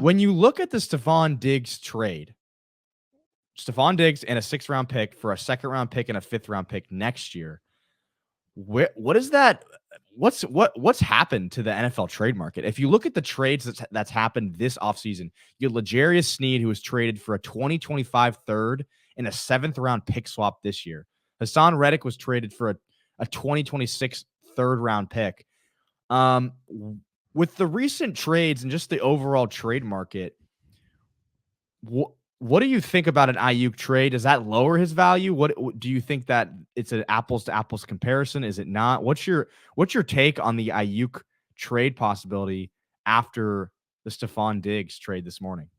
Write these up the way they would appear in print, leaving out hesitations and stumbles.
When you look at the Stephon Diggs trade, Stephon Diggs and a 6th-round pick for a 2nd-round pick and a 5th-round pick next year, what is that? What's happened to the NFL trade market? If you look at the trades that's happened this offseason, you had L'Jarius Sneed, who was traded for a 2025 third and a 7th-round pick swap this year. Hassan Reddick was traded for a 2026 3rd-round pick. With the recent trades and just the overall trade market, what do you think about an Aiyuk trade? Does that lower his value? What do you think that it's an apples to apples comparison? Is it not? What's your take on the Aiyuk trade possibility after the Stephon Diggs trade this morning?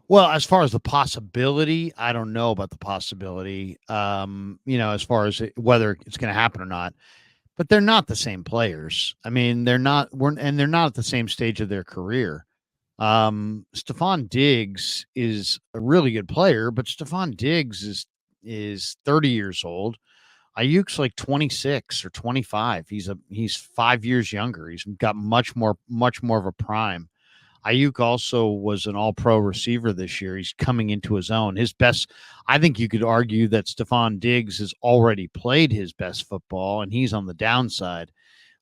Well, as far as the possibility, I don't know about the possibility. As far as whether it's going to happen or not, but they're not the same players. I mean, they're not at the same stage of their career. Stephon Diggs is a really good player, but Stephon Diggs is 30 years old. Aiyuk's like 26 or 25. He's 5 years younger. He's got much more of a prime. Aiyuk also was an all-pro receiver this year. He's coming into his own. His best, I think you could argue that Stephon Diggs has already played his best football, and he's on the downside.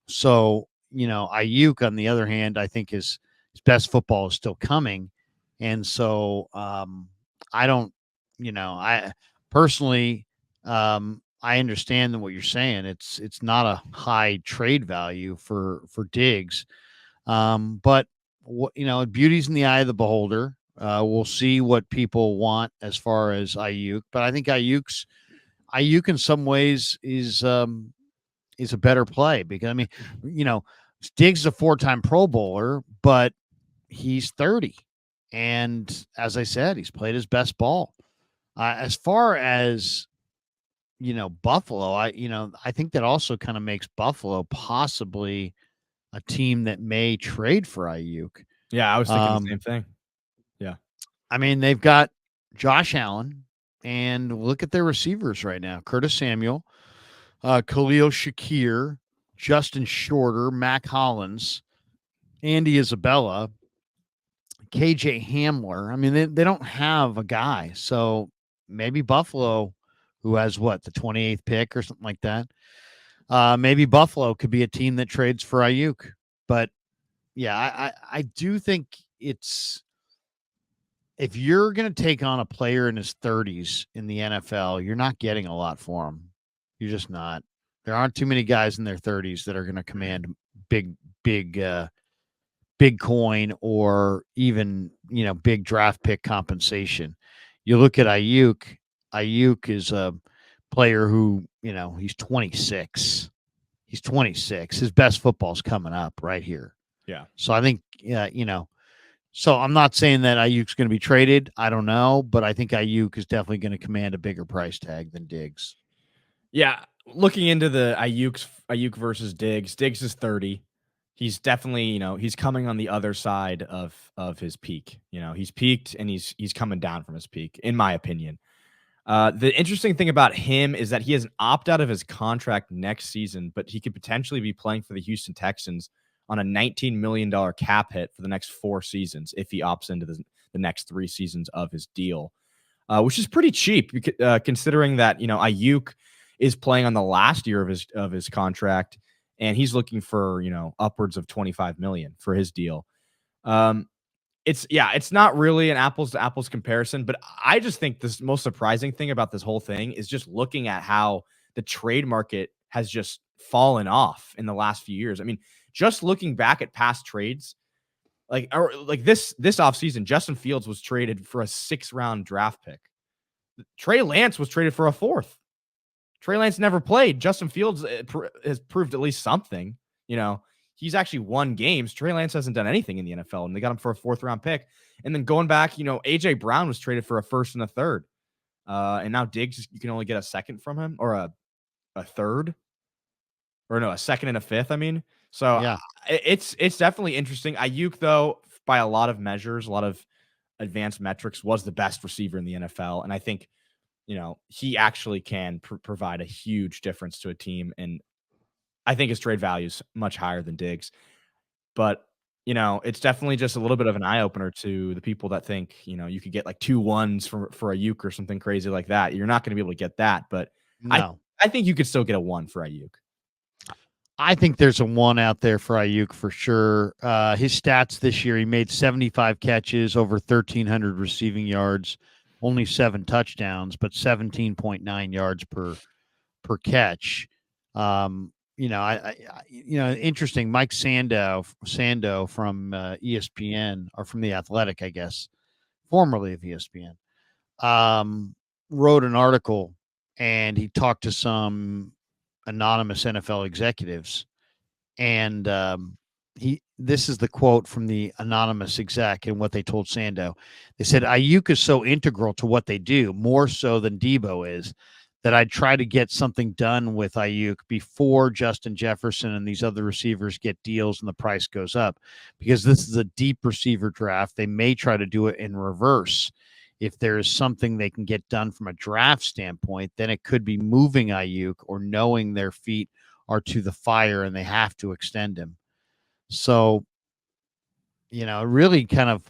So, Aiyuk, on the other hand, I think his best football is still coming. And so I don't, I personally, I understand what you're saying. It's not a high trade value for Diggs. But beauty's in the eye of the beholder. We'll see what people want as far as Aiyuk, but I think Aiyuk in some ways is a better play because Diggs is a 4-time Pro Bowler, but he's 30, and as I said, he's played his best ball. As far as Buffalo, I think that also kind of makes Buffalo possibly a team that may trade for Aiyuk. Yeah, I was thinking the same thing. Yeah. I mean, they've got Josh Allen, and look at their receivers right now. Curtis Samuel, Khalil Shakir, Justin Shorter, Mac Hollins, Andy Isabella, KJ Hamler. I mean, they don't have a guy. So maybe Buffalo, who has the 28th pick or something like that, maybe Buffalo could be a team that trades for Aiyuk. But yeah, I do think it's, if you're going to take on a player in his 30s in the NFL, you're not getting a lot for him. You're just not. There aren't too many guys in their 30s that are going to command big coin or even, big draft pick compensation. You look at Aiyuk. Aiyuk is a player who, he's 26. He's 26. His best football's coming up right here. Yeah. So I think, so I'm not saying that Aiyuk's going to be traded. I don't know, but I think Aiyuk is definitely going to command a bigger price tag than Diggs. Yeah. Looking into the Aiyuk versus Diggs, Diggs is 30. He's definitely, he's coming on the other side of his peak. He's peaked and he's coming down from his peak, in my opinion. The interesting thing about him is that he has an opt out of his contract next season, but he could potentially be playing for the Houston Texans on a $19 million cap hit for the next 4 seasons if he opts into the next 3 seasons of his deal, which is pretty cheap considering that, Aiyuk is playing on the last year of his contract and he's looking for, upwards of $25 million for his deal. It's not really an apples to apples comparison, but I just think this most surprising thing about this whole thing is just looking at how the trade market has just fallen off in the last few years. I mean, just looking back at past trades, like this offseason, Justin Fields was traded for a 6th-round draft pick. Trey Lance was traded for a 4th. Trey Lance never played. Justin Fields has proved at least something. He's actually won games. Trey Lance hasn't done anything in the NFL, and they got him for a 4th-round pick. And then going back, A.J. Brown was traded for a 1st and a 3rd. And now Diggs, you can only get a 2nd from him, or a 3rd. Or no, a 2nd and a 5th, I mean. So yeah, it's definitely interesting. Aiyuk, though, by a lot of measures, a lot of advanced metrics, was the best receiver in the NFL. And I think, he actually can provide a huge difference to a team. And I think his trade value is much higher than Diggs. But It's definitely just a little bit of an eye opener to the people that think, you could get like 2 ones for a Ayuk or something crazy like that. You're not gonna be able to get that, but I No. I think you could still get a 1 for Ayuk. I think there's a one out there for Aiyuk for sure. His stats this year, he made 75 catches, over 1,300 receiving yards, only 7 touchdowns, but 17.9 yards per catch. Interesting. Mike Sando from ESPN, or from the Athletic, I guess, formerly of ESPN, wrote an article, and he talked to some anonymous NFL executives, and this is the quote from the anonymous exec and what they told Sando. They said Aiyuk is so integral to what they do, more so than Debo is, that I'd try to get something done with Aiyuk before Justin Jefferson and these other receivers get deals and the price goes up, because this is a deep receiver draft. They may try to do it in reverse. If there is something they can get done from a draft standpoint, then it could be moving Aiyuk or knowing their feet are to the fire and they have to extend him. So, it really kind of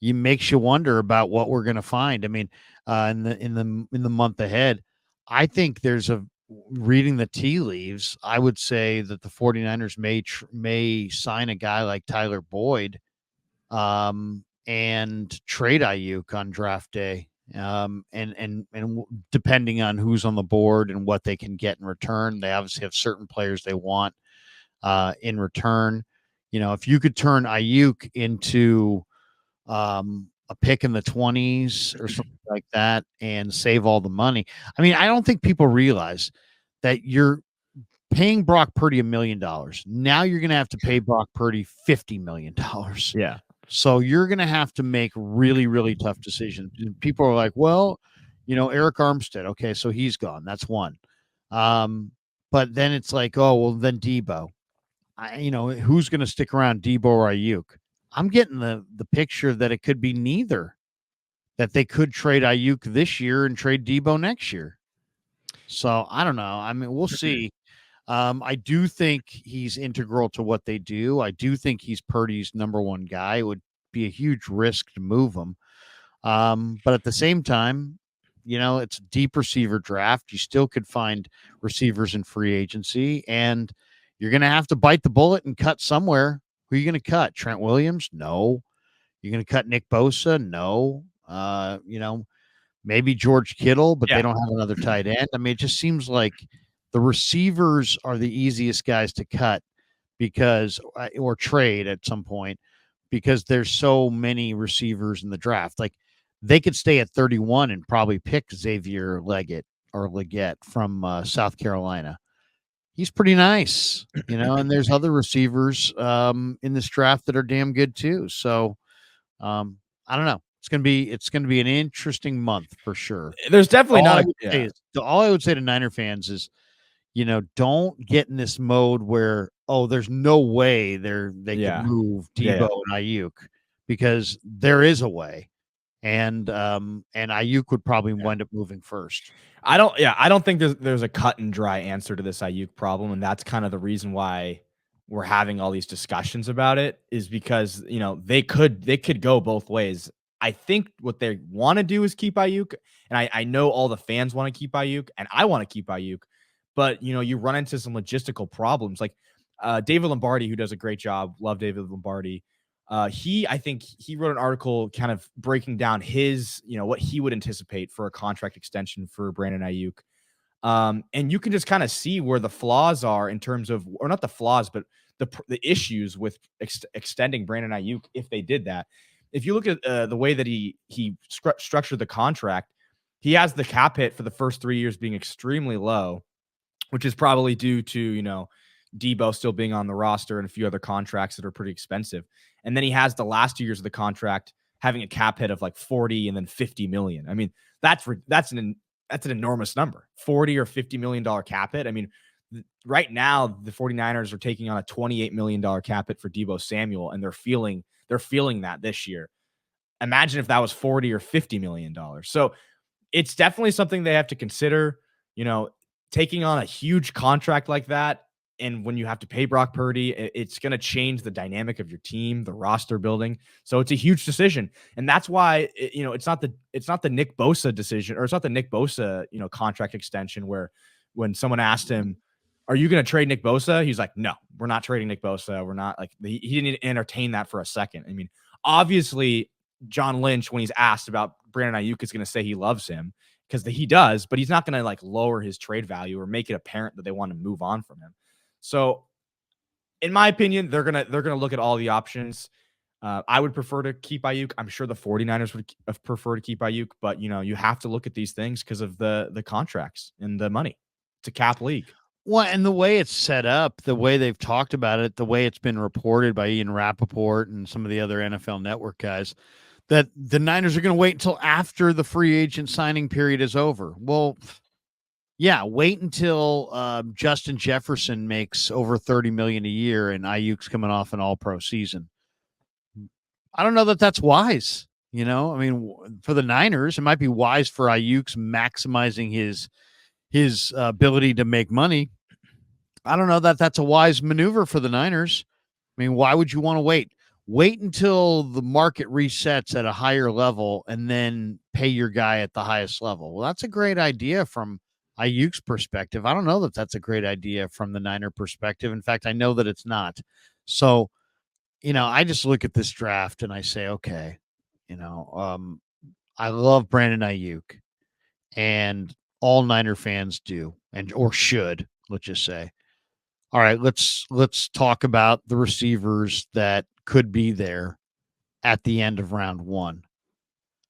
makes you wonder about what we're going to find. I mean, in the month ahead, I think there's a reading the tea leaves. I would say that the 49ers may sign a guy like Tyler Boyd, and trade Aiyuk on draft day. And depending on who's on the board and what they can get in return, they obviously have certain players they want in return. If you could turn Aiyuk into a pick in the 20s or something like that and save all the money. I mean, I don't think people realize that you're paying Brock Purdy $1 million. Now you're going to have to pay Brock Purdy $50 million. Yeah. So you're going to have to make really, really tough decisions. And people are like, well, Eric Armstead. Okay, so he's gone. That's one. But then it's like, oh, well, then Debo. Who's going to stick around, Debo or Aiyuk? I'm getting the picture that it could be neither, that they could trade Aiyuk this year and trade Debo next year. So I don't know. I mean, we'll see. I do think he's integral to what they do. I do think he's Purdy's number one guy. It would be a huge risk to move him. But at the same time, it's a deep receiver draft. You still could find receivers in free agency, and you're going to have to bite the bullet and cut somewhere. Who are you going to cut? Trent Williams? No. You're going to cut Nick Bosa? No. Maybe George Kittle, but they don't have another tight end. I mean, it just seems like the receivers are the easiest guys to cut or trade at some point, because there's so many receivers in the draft. Like, they could stay at 31 and probably pick Xavier Legette from South Carolina. He's pretty nice, and there's other receivers in this draft that are damn good too. So I don't know. It's gonna be an interesting month for sure. There's definitely All I would say to Niner fans is, don't get in this mode where, oh, there's no way they can move Debo and Aiyuk, because there is a way. And Aiyuk would probably wind up moving first. I don't think there's a cut and dry answer to this Aiyuk problem, and that's kind of the reason why we're having all these discussions about it, is because, they could go both ways. I think what they want to do is keep Aiyuk, and I know all the fans want to keep Aiyuk, and I want to keep Aiyuk, but you run into some logistical problems. Like David Lombardi, who does a great job. Love David Lombardi. I think he wrote an article kind of breaking down his, what he would anticipate for a contract extension for Brandon Aiyuk. And you can just kind of see where the flaws are in terms of, or not the flaws, but the issues with extending Brandon Aiyuk if they did that. If you look at the way that he structured the contract, he has the cap hit for the first 3 years being extremely low, which is probably due to, Debo still being on the roster and a few other contracts that are pretty expensive. And then he has the last 2 years of the contract having a cap hit of like 40 and then 50 million. I mean, that's an enormous number. 40 or 50 million dollar cap hit. I mean, right now the 49ers are taking on a 28 million dollar cap hit for Debo Samuel, and they're feeling that this year. Imagine if that was 40 or 50 million dollars. So it's definitely something they have to consider. Taking on a huge contract like that, And when you have to pay Brock Purdy, it's going to change the dynamic of your team, the roster building. So it's a huge decision, and that's why it's not the Nick Bosa decision, or it's not the Nick Bosa contract extension where when someone asked him, "Are you going to trade Nick Bosa?" He's like, "No, we're not trading Nick Bosa. We're not." Like he didn't entertain that for a second. I mean, obviously, John Lynch, when he's asked about Brandon Aiyuk, is going to say he loves him because he does, but he's not going to like lower his trade value or make it apparent that they want to move on from him. So, in my opinion, they're gonna look at all the options. I would prefer to keep Aiyuk. I'm sure the 49ers would prefer to keep Aiyuk, but you have to look at these things because of the contracts and the money. It's a cap league. Well, and the way it's set up, the way they've talked about it, the way it's been reported by Ian Rappaport and some of the other NFL Network guys, that the Niners are going to wait until after the free agent signing period is over. Well, yeah, wait until Justin Jefferson makes over $30 million a year and Aiyuk's coming off an all-pro season. I don't know that that's wise. I mean, for the Niners, it might be wise for Aiyuk's maximizing his ability to make money. I don't know that that's a wise maneuver for the Niners. I mean, why would you want to wait? Wait until the market resets at a higher level and then pay your guy at the highest level. Well, that's a great idea from Aiyuk's perspective. I don't know that that's a great idea from the Niner perspective. In fact, I know that it's not. So, I just look at this draft and I say, okay, I love Brandon Aiyuk, and all Niner fans do, or should, let's just say. All right, let's talk about the receivers that could be there at the end of round one.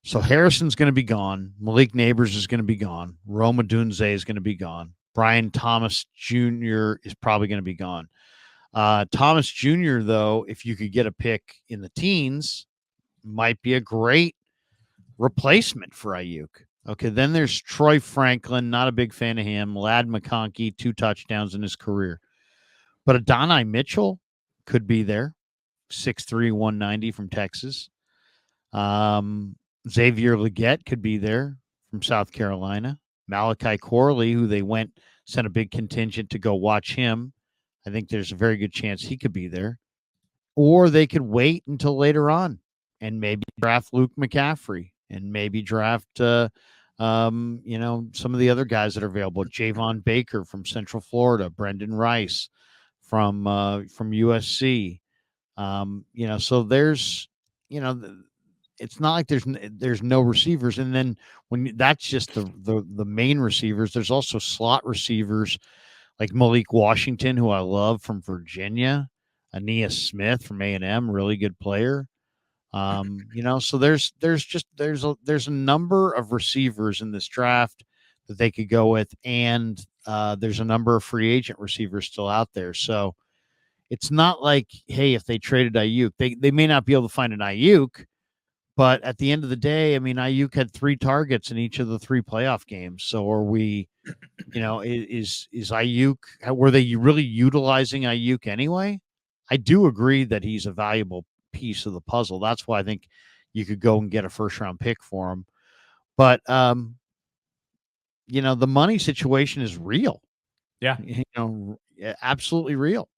So Harrison's going to be gone. Malik Neighbors is going to be gone. Rome Odunze is going to be gone. Brian Thomas Jr. is probably going to be gone. Thomas Jr., though, if you could get a pick in the teens, might be a great replacement for Aiyuk. Okay, then there's Troy Franklin. Not a big fan of him. Lad McConkey, 2 touchdowns in his career. But Adonai Mitchell could be there, 6'3", 190 from Texas. Xavier Legette could be there from South Carolina. Malachi Corley, who they sent a big contingent to go watch him. I think there's a very good chance he could be there. Or they could wait until later on and maybe draft Luke McCaffrey and maybe draft, some of the other guys that are available. Javon Baker from Central Florida, Brendan Rice from USC. So there's, it's not like there's no receivers. And then that's just the main receivers, there's also slot receivers like Malik Washington, who I love, from Virginia, Aeneas Smith from A&M, really good player. So there's a number of receivers in this draft that they could go with, and there's a number of free agent receivers still out there. So it's not like, hey, if they traded Aiyuk, they may not be able to find an Aiyuk, but at the end of the day, I mean, Aiyuk had 3 targets in each of the 3 playoff games. So are we, is Aiyuk, were they really utilizing Aiyuk anyway? I do agree that he's a valuable piece of the puzzle. That's why I think you could go and get a first-round pick for him. But, the money situation is real. Yeah. Absolutely real.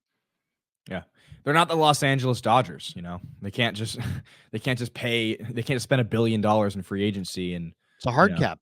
Yeah. They're not the Los Angeles Dodgers, They can't just spend $1 billion in free agency, and it's a hard cap.